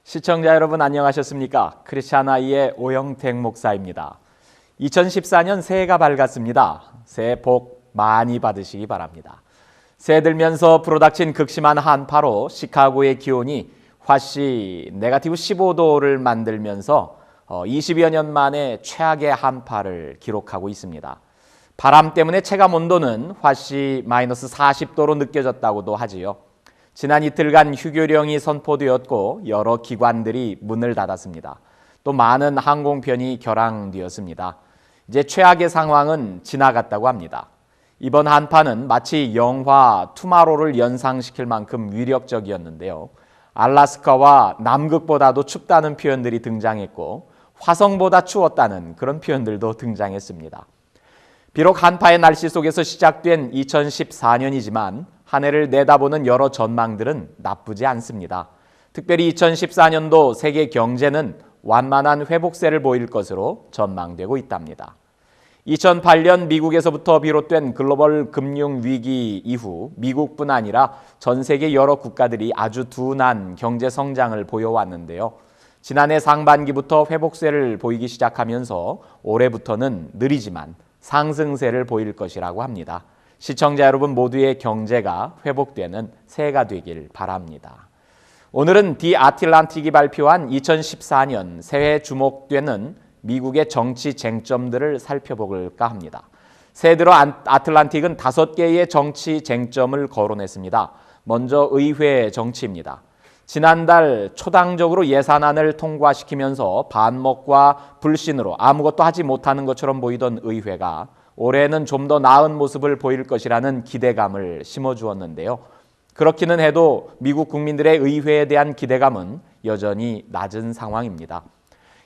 시청자 여러분 안녕하셨습니까? 크리스찬아이의 오영택 목사입니다. 2014년 새해가 밝았습니다. 새해 복 많이 받으시기 바랍니다. 새해 들면서 불어닥친 극심한 한파로 시카고의 기온이 화씨 네거티브 15도를 만들면서 20여 년 만에 최악의 한파를 기록하고 있습니다. 바람 때문에 체감 온도는 화씨 마이너스 40도로 느껴졌다고도 하지요. 지난 이틀간 휴교령이 선포되었고 여러 기관들이 문을 닫았습니다. 또 많은 항공편이 결항되었습니다. 이제 최악의 상황은 지나갔다고 합니다. 이번 한파는 마치 영화 투마로를 연상시킬 만큼 위력적이었는데요. 알래스카와 남극보다도 춥다는 표현들이 등장했고 화성보다 추웠다는 그런 표현들도 등장했습니다. 비록 한파의 날씨 속에서 시작된 2014년이지만 한 해를 내다보는 여러 전망들은 나쁘지 않습니다. 특별히 2014년도 세계 경제는 완만한 회복세를 보일 것으로 전망되고 있답니다. 2008년 미국에서부터 비롯된 글로벌 금융 위기 이후 미국뿐 아니라 전 세계 여러 국가들이 아주 둔한 경제 성장을 보여왔는데요. 지난해 상반기부터 회복세를 보이기 시작하면서 올해부터는 느리지만 상승세를 보일 것이라고 합니다. 시청자 여러분 모두의 경제가 회복되는 새해가 되길 바랍니다. 오늘은 디 아틀란틱이 발표한 2014년 새해 주목되는 미국의 정치 쟁점들을 살펴볼까 합니다. 새해 들어 아틀란틱은 5개의 정치 쟁점을 거론했습니다. 먼저 의회 정치입니다. 지난달 초당적으로 예산안을 통과시키면서 반목과 불신으로 아무것도 하지 못하는 것처럼 보이던 의회가 올해는 좀 더 나은 모습을 보일 것이라는 기대감을 심어주었는데요. 그렇기는 해도 미국 국민들의 의회에 대한 기대감은 여전히 낮은 상황입니다.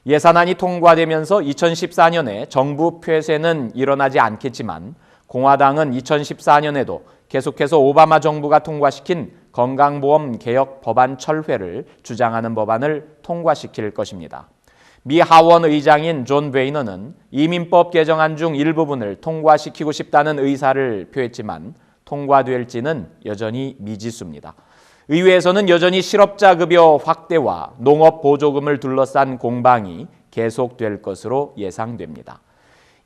예산안이 통과되면서 2014년에 정부 폐쇄는 일어나지 않겠지만 공화당은 2014년에도 계속해서 오바마 정부가 통과시킨 건강보험 개혁 법안 철회를 주장하는 법안을 통과시킬 것입니다. 미 하원 의장인 존 베이너는 이민법 개정안 중 일부분을 통과시키고 싶다는 의사를 표했지만 통과될지는 여전히 미지수입니다. 의회에서는 여전히 실업자 급여 확대와 농업 보조금을 둘러싼 공방이 계속될 것으로 예상됩니다.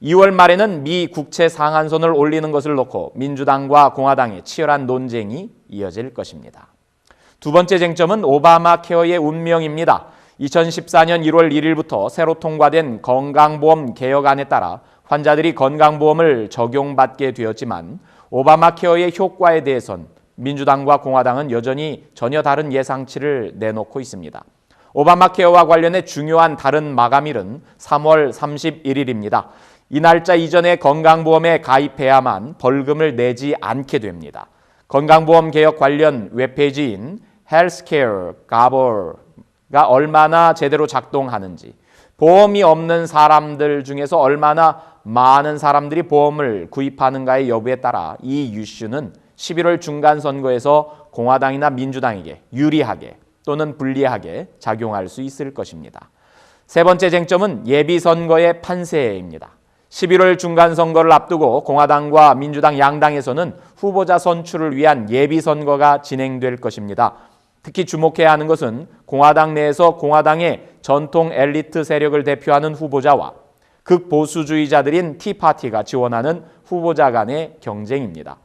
2월 말에는 미 국채 상한선을 올리는 것을 놓고 민주당과 공화당의 치열한 논쟁이 이어질 것입니다. 두 번째 쟁점은 오바마 케어의 운명입니다. 2014년 1월 1일부터 새로 통과된 건강보험 개혁안에 따라 환자들이 건강보험을 적용받게 되었지만 오바마 케어의 효과에 대해선 민주당과 공화당은 여전히 전혀 다른 예상치를 내놓고 있습니다. 오바마 케어와 관련해 중요한 다른 마감일은 3월 31일입니다. 이 날짜 이전에 건강보험에 가입해야만 벌금을 내지 않게 됩니다. 건강보험 개혁 관련 웹페이지인 Healthcare Gabber가 얼마나 제대로 작동하는지, 보험이 없는 사람들 중에서 얼마나 많은 사람들이 보험을 구입하는가의 여부에 따라 이 이슈는 11월 중간선거에서 공화당이나 민주당에게 유리하게 또는 불리하게 작용할 수 있을 것입니다. 세 번째 쟁점은 예비선거의 판세입니다. 11월 중간선거를 앞두고 공화당과 민주당 양당에서는 후보자 선출을 위한 예비선거가 진행될 것입니다. 특히 주목해야 하는 것은 공화당 내에서 공화당의 전통 엘리트 세력을 대표하는 후보자와 극보수주의자들인 티파티가 지원하는 후보자 간의 경쟁입니다.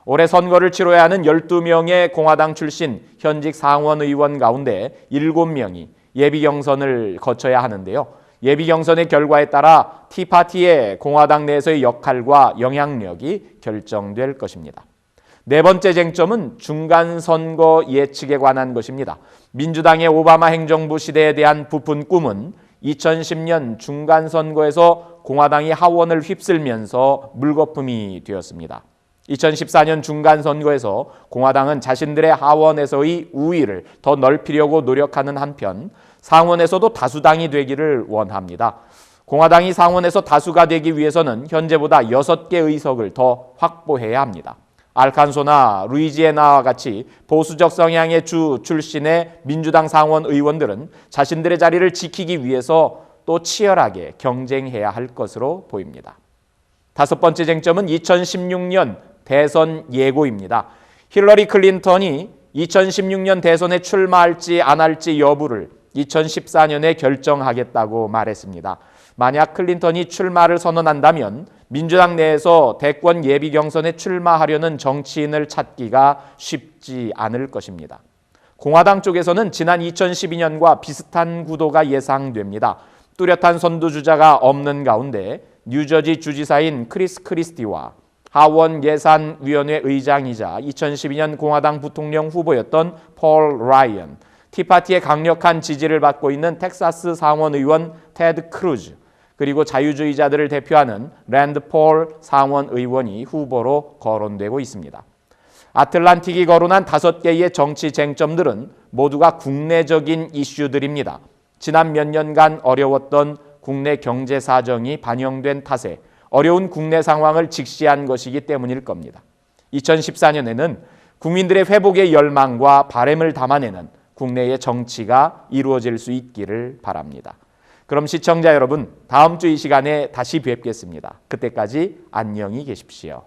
올해 선거를 치러야 하는 12명의 공화당 출신 현직 상원 의원 가운데 7명이 예비경선을 거쳐야 하는데요. 예비경선의 결과에 따라 티파티의 공화당 내에서의 역할과 영향력이 결정될 것입니다. 네 번째 쟁점은 중간선거 예측에 관한 것입니다. 민주당의 오바마 행정부 시대에 대한 부푼 꿈은 2010년 중간선거에서 공화당이 하원을 휩쓸면서 물거품이 되었습니다. 2014년 중간선거에서 공화당은 자신들의 하원에서의 우위를 더 넓히려고 노력하는 한편 상원에서도 다수당이 되기를 원합니다. 공화당이 상원에서 다수가 되기 위해서는 현재보다 6개 의석을 더 확보해야 합니다. 알칸소나 루이지애나와 같이 보수적 성향의 주 출신의 민주당 상원 의원들은 자신들의 자리를 지키기 위해서 또 치열하게 경쟁해야 할 것으로 보입니다. 다섯 번째 쟁점은 2016년 대선 예고입니다. 힐러리 클린턴이 2016년 대선에 출마할지 안 할지 여부를 2014년에 결정하겠다고 말했습니다. 만약 클린턴이 출마를 선언한다면 민주당 내에서 대권 예비 경선에 출마하려는 정치인을 찾기가 쉽지 않을 것입니다. 공화당 쪽에서는 지난 2012년과 비슷한 구도가 예상됩니다. 뚜렷한 선두주자가 없는 가운데 뉴저지 주지사인 크리스 크리스티와 하원 예산위원회 의장이자 2012년 공화당 부통령 후보였던 폴 라이언, 티파티의 강력한 지지를 받고 있는 텍사스 상원 의원 테드 크루즈, 그리고 자유주의자들을 대표하는 랜드 폴 상원 의원이 후보로 거론되고 있습니다. 아틀란틱이 거론한 5개의 정치 쟁점들은 모두가 국내적인 이슈들입니다. 지난 몇 년간 어려웠던 국내 경제 사정이 반영된 탓에 어려운 국내 상황을 직시한 것이기 때문일 겁니다. 2014년에는 국민들의 회복의 열망과 바람을 담아내는 국내의 정치가 이루어질 수 있기를 바랍니다. 그럼 시청자 여러분, 다음 주 이 시간에 다시 뵙겠습니다. 그때까지 안녕히 계십시오.